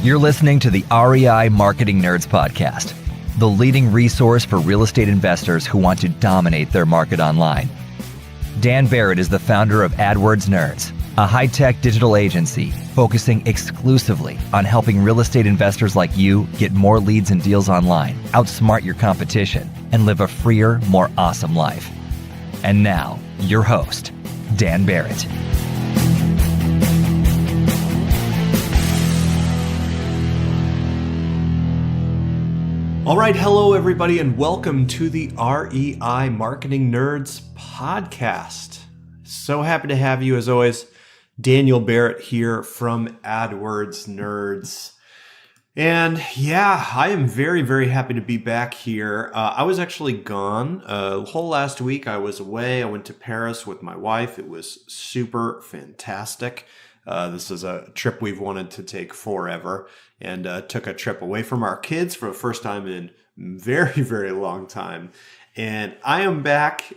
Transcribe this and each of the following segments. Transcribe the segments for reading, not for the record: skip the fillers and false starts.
You're listening to the REI Marketing Nerds Podcast, the leading resource for real estate investors who want to dominate their market online. Dan Barrett is the founder of AdWords Nerds, a high-tech digital agency focusing exclusively on helping real estate investors like you get more leads and deals online, outsmart your competition, and live a freer, more awesome life. And now, your host, Dan Barrett. All right, hello everybody, and welcome to the REI Marketing Nerds Podcast. So happy to have you, as always. Daniel Barrett here from AdWords Nerds. And yeah, I am very, very happy to be back here. I was actually gone the whole last week. I was away. I went to Paris with my wife. It was super fantastic. This is a trip we've wanted to take forever, and took a trip away from our kids for the first time in very, very long time. And I am back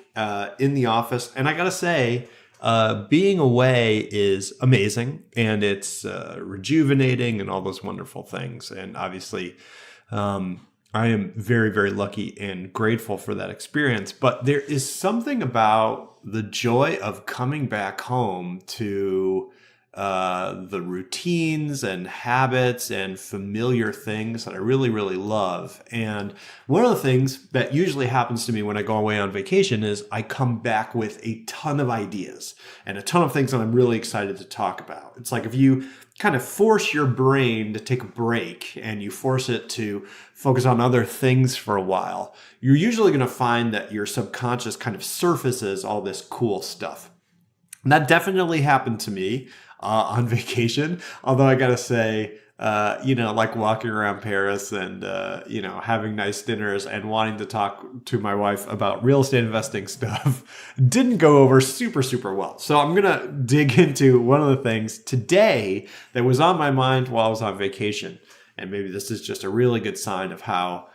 in the office, and I gotta say, being away is amazing, and it's rejuvenating and all those wonderful things. And obviously, I am very, very lucky and grateful for that experience. But there is something about the joy of coming back home to the routines and habits and familiar things that I really, really love. And one of the things that usually happens to me when I go away on vacation is I come back with a ton of ideas and a ton of things that I'm really excited to talk about. It's like if you kind of force your brain to take a break and you force it to focus on other things for a while, you're usually going to find that your subconscious kind of surfaces all this cool stuff. And that definitely happened to me on vacation. Although I gotta say, like walking around Paris and, having nice dinners and wanting to talk to my wife about real estate investing stuff didn't go over super, super well. So I'm gonna dig into one of the things today that was on my mind while I was on vacation. And maybe this is just a really good sign of how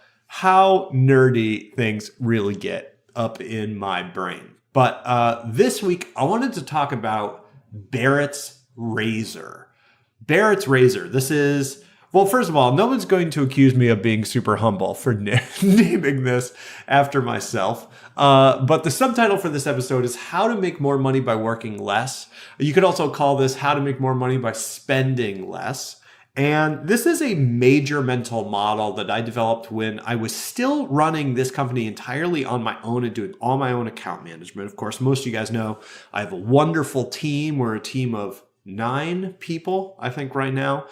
nerdy things really get up in my brain. But this week, I wanted to talk about Barrett's razor. Barrett's razor. This is, well, first of all, no one's going to accuse me of being super humble for naming this after myself. But the subtitle for this episode is How to Make More Money by Working Less. You could also call this How to Make More Money by Spending Less. And this is a major mental model that I developed when I was still running this company entirely on my own and doing all my own account management. Of course, most of you guys know I have a wonderful team. We're a team of 9 people, I think, right now,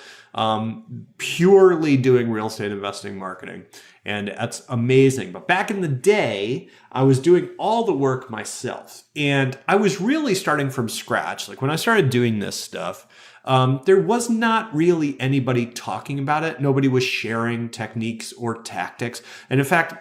purely doing real estate investing marketing. And that's amazing. But back in the day, I was doing all the work myself. And I was really starting from scratch. Like when I started doing this stuff, there was not really anybody talking about it. Nobody was sharing techniques or tactics. And in fact,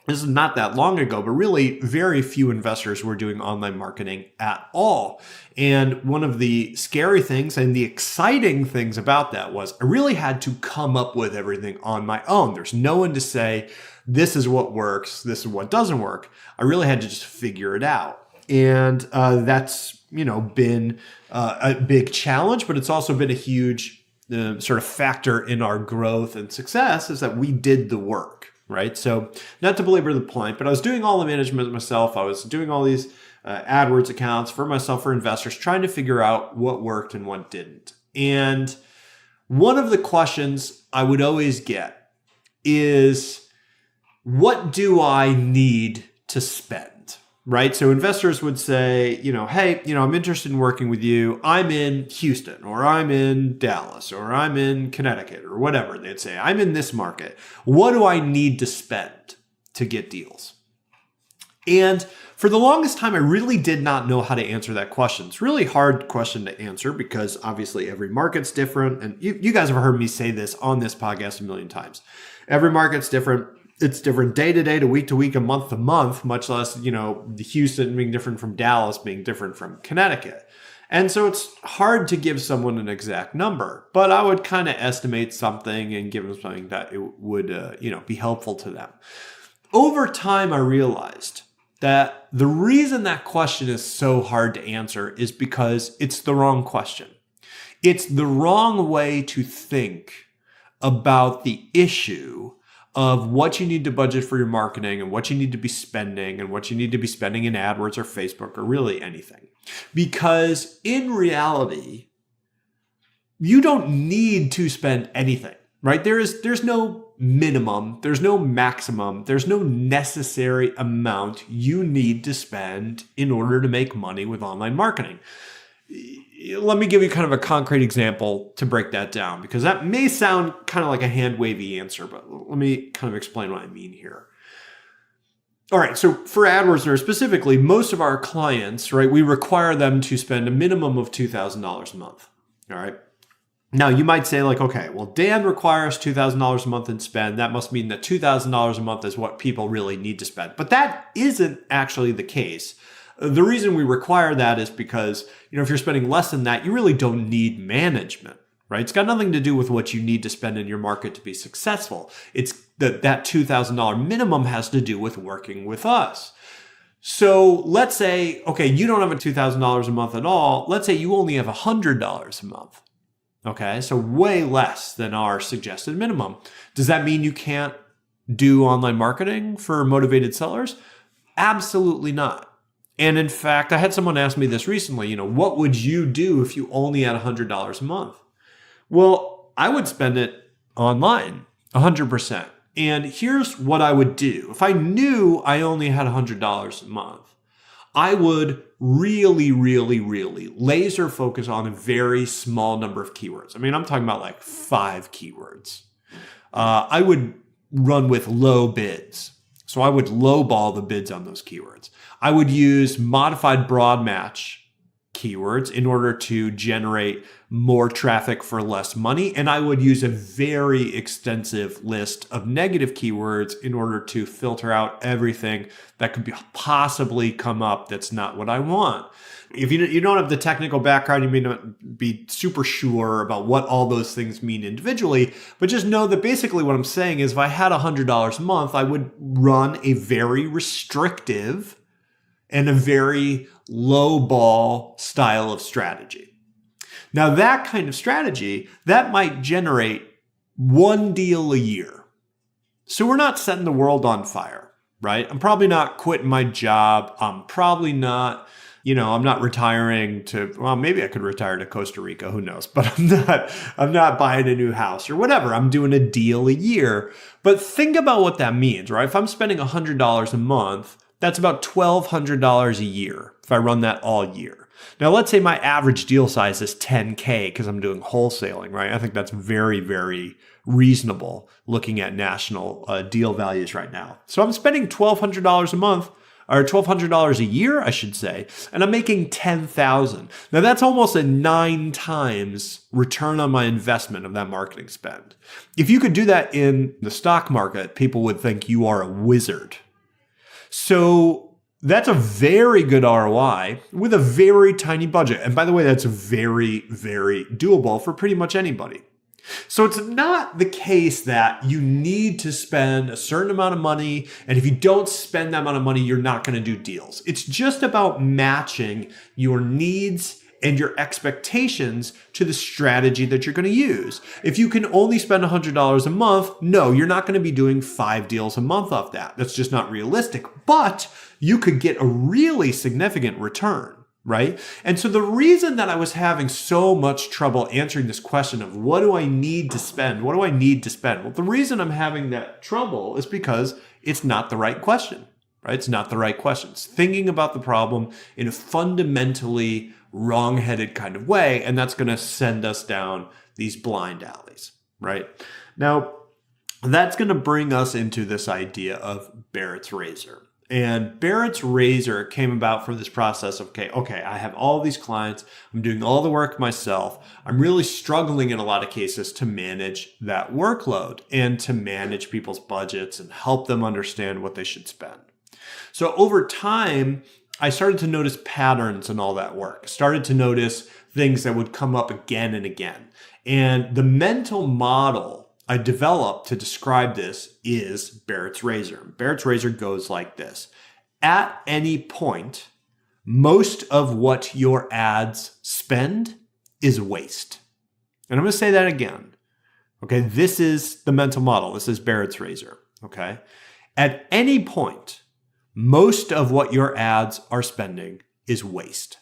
this is not that long ago, but really very few investors were doing online marketing at all. And one of the scary things and the exciting things about that was I really had to come up with everything on my own. There's no one to say, this is what works, this is what doesn't work. I really had to just figure it out. And that's been a big challenge, but it's also been a huge sort of factor in our growth and success is that we did the work. Right. So not to belabor the point, but I was doing all the management myself. I was doing all these AdWords accounts for myself, for investors, trying to figure out what worked and what didn't. And one of the questions I would always get is, what do I need to spend? Right. So investors would say, hey, I'm interested in working with you. I'm in Houston, or I'm in Dallas, or I'm in Connecticut, or whatever. They'd say, I'm in this market. What do I need to spend to get deals? And for the longest time, I really did not know how to answer that question. It's a really hard question to answer because obviously every market's different. And you guys have heard me say this on this podcast a million times. Every market's different. It's different day to day, to week, and month to month, much less, the Houston being different from Dallas, being different from Connecticut. And so it's hard to give someone an exact number, but I would kind of estimate something and give them something that it would, be helpful to them. Over time, I realized that the reason that question is so hard to answer is because it's the wrong question. It's the wrong way to think about the issue of what you need to budget for your marketing and what you need to be spending and what you need to be spending in AdWords or Facebook or really anything. Because in reality, you don't need to spend anything, right? There's no minimum, there's no maximum, there's no necessary amount you need to spend in order to make money with online marketing. Let me give you kind of a concrete example to break that down, because that may sound kind of like a hand-wavy answer, but let me kind of explain what I mean here. All right, so for AdWords specifically, most of our clients, right, we require them to spend a minimum of $2,000 a month, all right? Now, you might say like, okay, well, Dan requires $2,000 a month in spend. That must mean that $2,000 a month is what people really need to spend. But that isn't actually the case. The reason we require that is because, if you're spending less than that, you really don't need management, right? It's got nothing to do with what you need to spend in your market to be successful. It's that $2,000 minimum has to do with working with us. So let's say, okay, you don't have a $2,000 a month at all. Let's say you only have $100 a month. Okay, so way less than our suggested minimum. Does that mean you can't do online marketing for motivated sellers? Absolutely not. And in fact, I had someone ask me this recently, what would you do if you only had $100 a month? Well, I would spend it online, 100%. And here's what I would do. If I knew I only had $100 a month, I would really, really, really laser focus on a very small number of keywords. I mean, I'm talking about like 5 keywords. I would run with low bids. So I would lowball the bids on those keywords. I would use modified broad match keywords in order to generate more traffic for less money. And I would use a very extensive list of negative keywords in order to filter out everything that could possibly come up that's not what I want. If you don't have the technical background, you may not be super sure about what all those things mean individually, but just know that basically what I'm saying is if I had $100 a month, I would run a very restrictive and a very low ball style of strategy. Now, that kind of strategy, that might generate 1 deal a year. So we're not setting the world on fire, right? I'm probably not quitting my job. I'm probably not, I'm not retiring to, well, maybe I could retire to Costa Rica, who knows, but I'm not buying a new house or whatever. I'm doing a deal a year. But think about what that means, right? If I'm spending $100 a month, that's about $1,200 a year if I run that all year. Now, let's say my average deal size is $10K because I'm doing wholesaling, right? I think that's very, very reasonable looking at national deal values right now. So I'm spending $1,200 a month, or $1,200 a year, I should say, and I'm making $10,000. Now, that's almost a 9 times return on my investment of that marketing spend. If you could do that in the stock market, people would think you are a wizard. So that's a very good ROI with a very tiny budget. And by the way, that's very, very doable for pretty much anybody. So it's not the case that you need to spend a certain amount of money, and if you don't spend that amount of money, you're not going to do deals. It's just about matching your needs and your expectations to the strategy that you're going to use. If you can only spend $100 a month, no, you're not going to be doing 5 deals a month off that. That's just not realistic. But you could get a really significant return, right? And so the reason that I was having so much trouble answering this question of what do I need to spend? What do I need to spend? Well, the reason I'm having that trouble is because it's not the right question, right? It's not the right question. It's thinking about the problem in a fundamentally wrong-headed kind of way, and that's going to send us down these blind alleys, right? Now, that's going to bring us into this idea of Barrett's razor. And Barrett's razor came about from this process of, okay, I have all these clients. I'm doing all the work myself. I'm really struggling in a lot of cases to manage that workload and to manage people's budgets and help them understand what they should spend. So over time, I started to notice patterns in all that work. Started to notice things that would come up again and again. And the mental model I developed to describe this is Barrett's razor. Barrett's razor goes like this. At any point, most of what your ads spend is waste. And I'm going to say that again. Okay, this is the mental model. This is Barrett's razor. Okay, at any point, most of what your ads are spending is waste.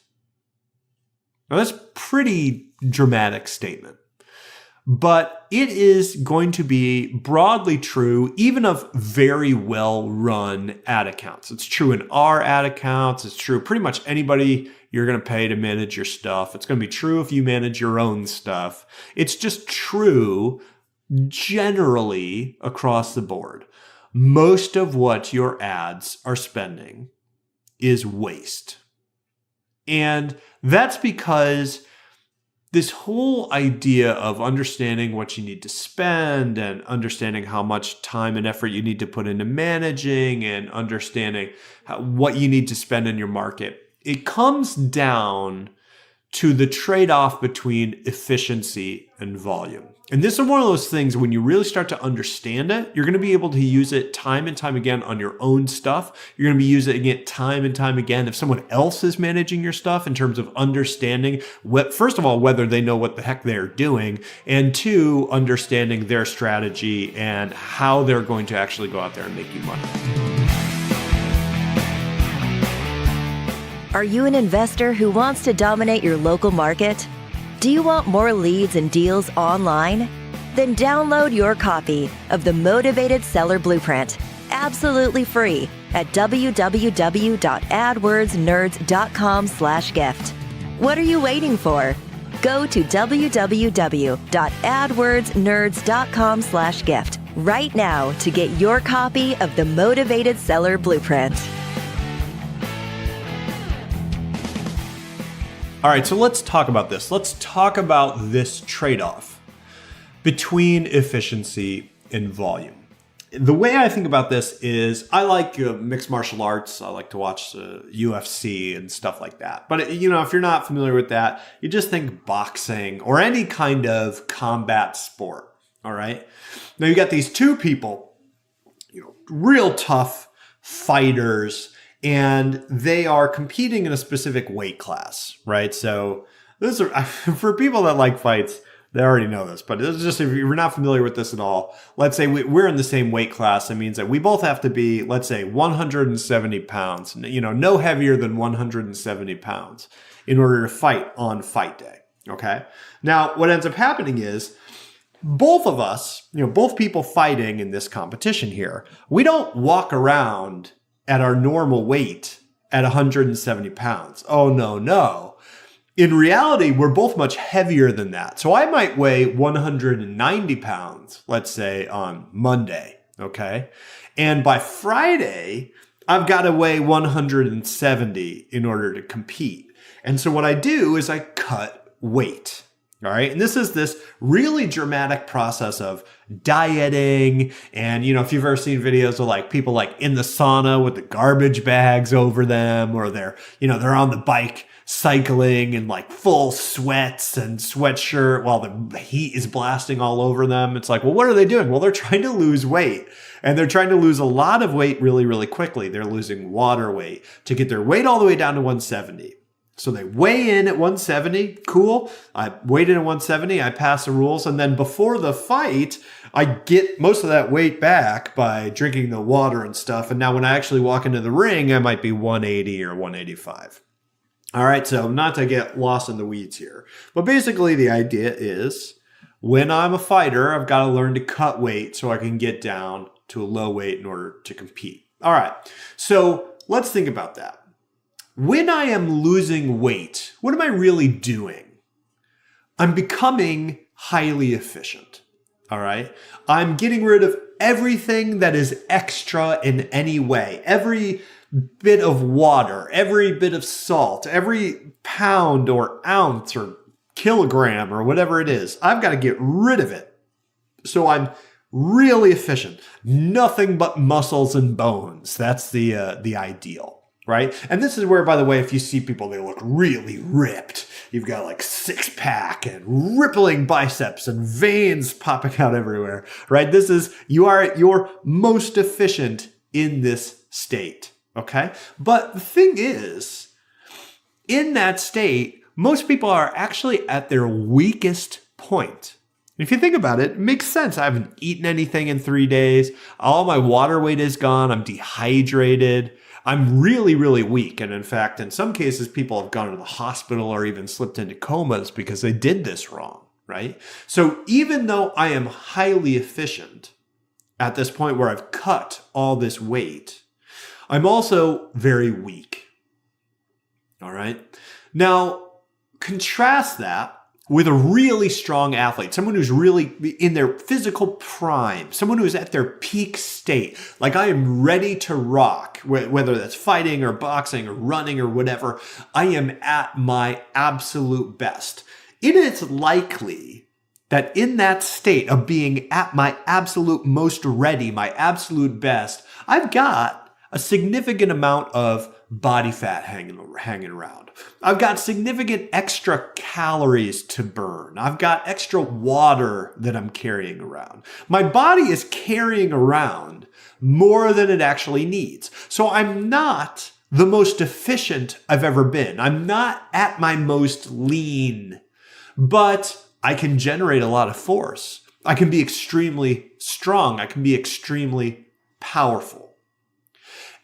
Now, that's a pretty dramatic statement, but it is going to be broadly true even of very well-run ad accounts. It's true in our ad accounts. It's true pretty much anybody you're going to pay to manage your stuff. It's going to be true if you manage your own stuff. It's just true generally across the board. Most of what your ads are spending is waste. And that's because this whole idea of understanding what you need to spend and understanding how much time and effort you need to put into managing and understanding what you need to spend in your market, it comes down to the trade-off between efficiency and volume. And this is one of those things when you really start to understand it, you're going to be able to use it time and time again on your own stuff. You're going to be using it time and time again if someone else is managing your stuff in terms of understanding first of all, whether they know what the heck they're doing, and two, understanding their strategy and how they're going to actually go out there and make you money. Are you an investor who wants to dominate your local market? Do you want more leads and deals online? Then download your copy of the Motivated Seller Blueprint absolutely free at www.adwordsnerds.com/gift. What are you waiting for? Go to www.adwordsnerds.com/gift right now to get your copy of the Motivated Seller Blueprint. All right, so let's talk about this. Let's talk about this trade-off between efficiency and volume. The way I think about this is I like mixed martial arts. I like to watch UFC and stuff like that. But, if you're not familiar with that, you just think boxing or any kind of combat sport, all right? Now, you got these two people, real tough fighters, and they are competing in a specific weight class, right? So those are, for people that like fights, they already know this, but it's just, if you're not familiar with this at all, let's say we're in the same weight class. That means that we both have to be, let's say 170 pounds, no heavier than 170 pounds in order to fight on fight day. Okay. Now, what ends up happening is both of us, both people fighting in this competition here, we don't walk around at our normal weight at 170 pounds. Oh, no. In reality, we're both much heavier than that. So I might weigh 190 pounds, let's say on Monday, okay? And by Friday, I've got to weigh 170 in order to compete. And so what I do is I cut weight. All right. And this is this really dramatic process of dieting. And, if you've ever seen videos of people in the sauna with the garbage bags over them, or they're on the bike cycling in full sweats and sweatshirt while the heat is blasting all over them. It's well, what are they doing? Well, they're trying to lose weight, and they're trying to lose a lot of weight really, really quickly. They're losing water weight to get their weight all the way down to 170. So they weigh in at 170. Cool. I weighed in at 170. I pass the rules. And then before the fight, I get most of that weight back by drinking the water and stuff. And now when I actually walk into the ring, I might be 180 or 185. All right. So not to get lost in the weeds here, but basically the idea is when I'm a fighter, I've got to learn to cut weight so I can get down to a low weight in order to compete. All right. So let's think about that. When I am losing weight, what am I really doing? I'm becoming highly efficient. All right. I'm getting rid of everything that is extra in any way. Every bit of water, every bit of salt, every pound or ounce or kilogram or whatever it is, I've got to get rid of it. So I'm really efficient. Nothing but muscles and bones. That's the ideal. Right. And this is where, by the way, if you see people, they look really ripped. You've got six pack and rippling biceps and veins popping out everywhere. Right. You are at your most efficient in this state. OK, but the thing is, in that state, most people are actually at their weakest point. If you think about it, it makes sense. I haven't eaten anything in 3 days. All my water weight is gone. I'm dehydrated. I'm really, really weak. And in fact, in some cases, people have gone to the hospital or even slipped into comas because they did this wrong, right? So even though I am highly efficient at this point where I've cut all this weight, I'm also very weak. All right. Now, contrast that with a really strong athlete, someone who's really in their physical prime, someone who's at their peak state, like I am ready to rock, whether that's fighting or boxing or running or whatever, I am at my absolute best. It is likely that in that state of being at my absolute most ready, my absolute best, I've got a significant amount of body fat hanging around. I've got significant extra calories to burn. I've got extra water that I'm carrying around. My body is carrying around more than it actually needs. So I'm not the most efficient I've ever been. I'm not at my most lean, but I can generate a lot of force. I can be extremely strong. I can be extremely powerful.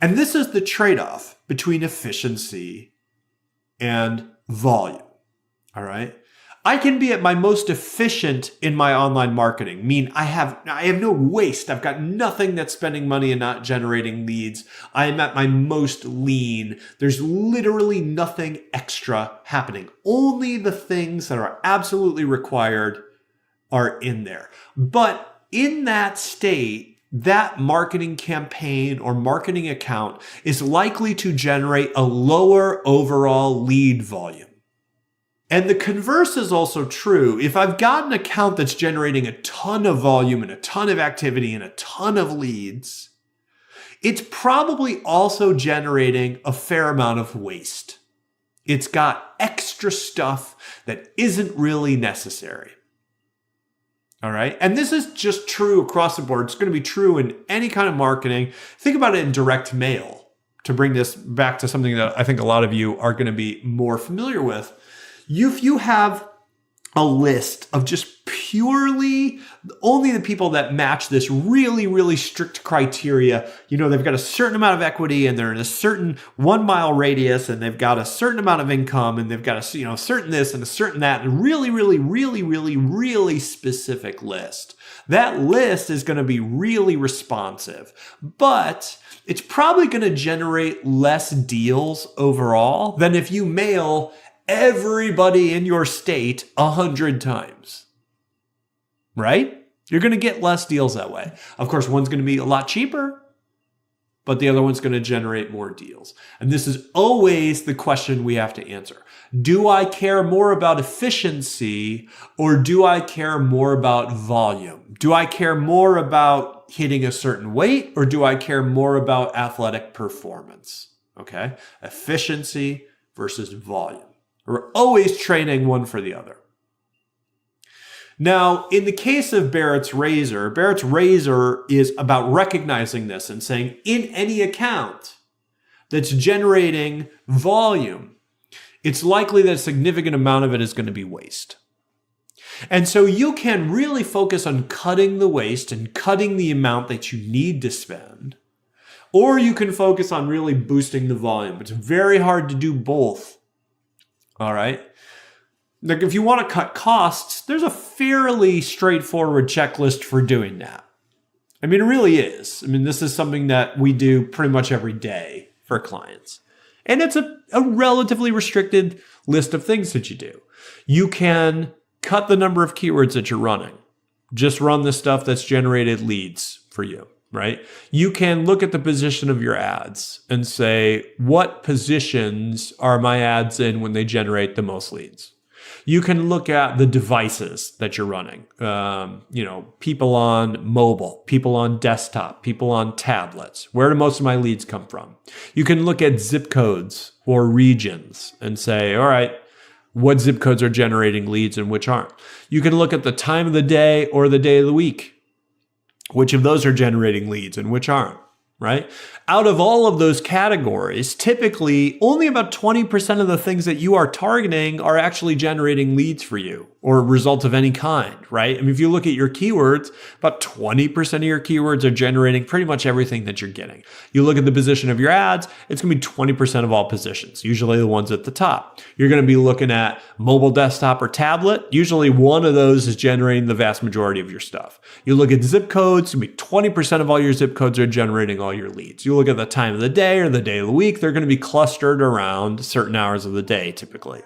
And this is the trade-off between efficiency and volume. All right. I can be at my most efficient in my online marketing. Mean I have no waste. I've got nothing that's spending money and not generating leads. I am at my most lean. There's literally nothing extra happening. Only the things that are absolutely required are in there. But in that state, that marketing campaign or marketing account is likely to generate a lower overall lead volume. And the converse is also true. If I've got an account that's generating a ton of volume and a ton of activity and a ton of leads, it's probably also generating a fair amount of waste. It's got extra stuff that isn't really necessary. All right. And this is just true across the board. It's going to be true in any kind of marketing. Think about it in direct mail, to bring this back to something that I think a lot of you are going to be more familiar with. If you have a list of just purely only the people that match this really, really strict criteria, they've got a certain amount of equity and they're in a certain 1 mile radius and they've got a certain amount of income and they've got a certain this and a certain that, and really, really, really, really, really specific list. That list is going to be really responsive, but it's probably going to generate less deals overall than if you mail everybody in your state 100 times, right? You're going to get less deals that way. Of course, one's going to be a lot cheaper, but the other one's going to generate more deals. And this is always the question we have to answer. Do I care more about efficiency or do I care more about volume? Do I care more about hitting a certain weight or do I care more about athletic performance? Okay, efficiency versus volume. We're always trading one for the other. Now, in the case of Barrett's razor is about recognizing this and saying, in any account that's generating volume, it's likely that a significant amount of it is going to be waste. And so you can really focus on cutting the waste and cutting the amount that you need to spend, or you can focus on really boosting the volume. It's very hard to do both. All right. Like if you want to cut costs, there's a fairly straightforward checklist for doing that. I mean, it really is. I mean, this is something that we do pretty much every day for clients. And it's a relatively restricted list of things that you do. You can cut the number of keywords that you're running. Just run the stuff that's generated leads for you. Right? You can look at the position of your ads and say, what positions are my ads in when they generate the most leads? You can look at the devices that you're running. People on mobile, people on desktop, people on tablets. Where do most of my leads come from? You can look at zip codes or regions and say, all right, what zip codes are generating leads and which aren't? You can look at the time of the day or the day of the week. Which of those are generating leads and which aren't, right? Out of all of those categories, typically only about 20% of the things that you are targeting are actually generating leads for you or results of any kind, right? I mean, if you look at your keywords, about 20% of your keywords are generating pretty much everything that you're getting. You look at the position of your ads, it's going to be 20% of all positions, usually the ones at the top. You're going to be looking at mobile, desktop, or tablet. Usually one of those is generating the vast majority of your stuff. You look at zip codes, it's going to be 20% of all your zip codes are generating all your leads. You look at the time of the day or the day of the week, they're going to be clustered around certain hours of the day typically.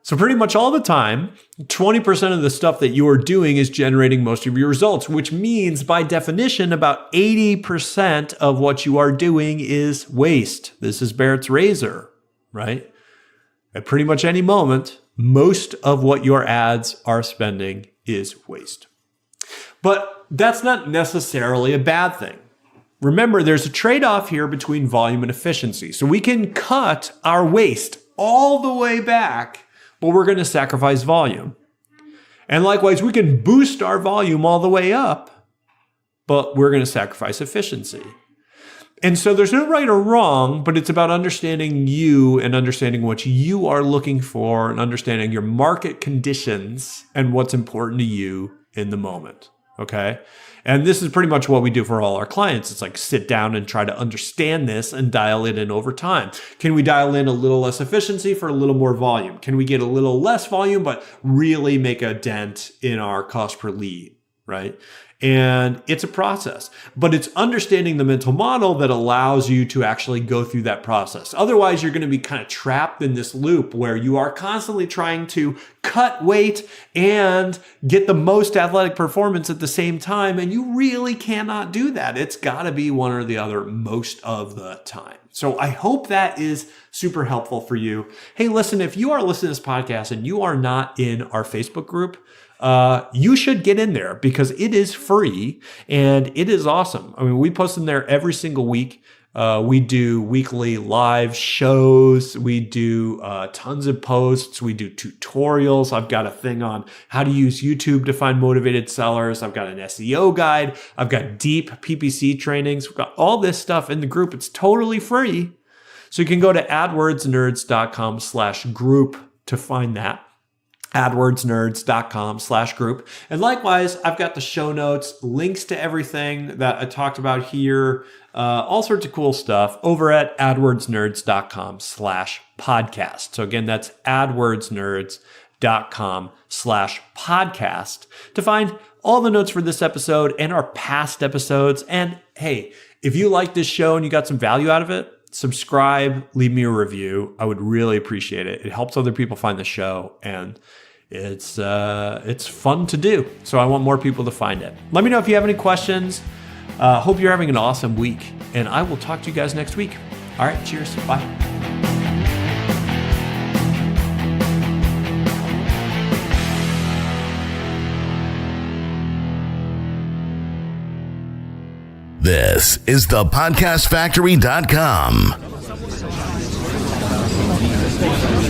So pretty much all the time, 20% of the stuff that you are doing is generating most of your results, which means by definition, about 80% of what you are doing is waste. This is Barrett's razor, right? At pretty much any moment, most of what your ads are spending is waste. But that's not necessarily a bad thing. Remember, there's a trade-off here between volume and efficiency. So we can cut our waste all the way back, but we're going to sacrifice volume. And likewise, we can boost our volume all the way up, but we're going to sacrifice efficiency. And so there's no right or wrong, but it's about understanding you and understanding what you are looking for and understanding your market conditions and what's important to you in the moment. Okay. And this is pretty much what we do for all our clients. It's like sit down and try to understand this and dial it in over time. Can we dial in a little less efficiency for a little more volume? Can we get a little less volume, but really make a dent in our cost per lead, right? And it's a process, but it's understanding the mental model that allows you to actually go through that process. Otherwise, you're going to be kind of trapped in this loop where you are constantly trying to cut weight and get the most athletic performance at the same time. And you really cannot do that. It's got to be one or the other most of the time. So I hope that is super helpful for you. Hey, listen, if you are listening to this podcast and you are not in our Facebook group, you should get in there because it is free and it is awesome. I mean, we post in there every single week. We do weekly live shows. We do tons of posts. We do tutorials. I've got a thing on how to use YouTube to find motivated sellers. I've got an SEO guide. I've got deep PPC trainings. We've got all this stuff in the group. It's totally free. So you can go to adwordsnerds.com/group to find that. AdWordsNerds.com/group. And likewise, I've got the show notes, links to everything that I talked about here, all sorts of cool stuff over at AdWordsNerds.com/podcast. So again, that's AdWordsNerds.com/podcast to find all the notes for this episode and our past episodes. And hey, if you like this show and you got some value out of it, subscribe, leave me a review. I would really appreciate it. It helps other people find the show and it's fun to do. So I want more people to find it. Let me know if you have any questions. Hope you're having an awesome week and I will talk to you guys next week. All right. Cheers. Bye. This is the podcastfactory.com.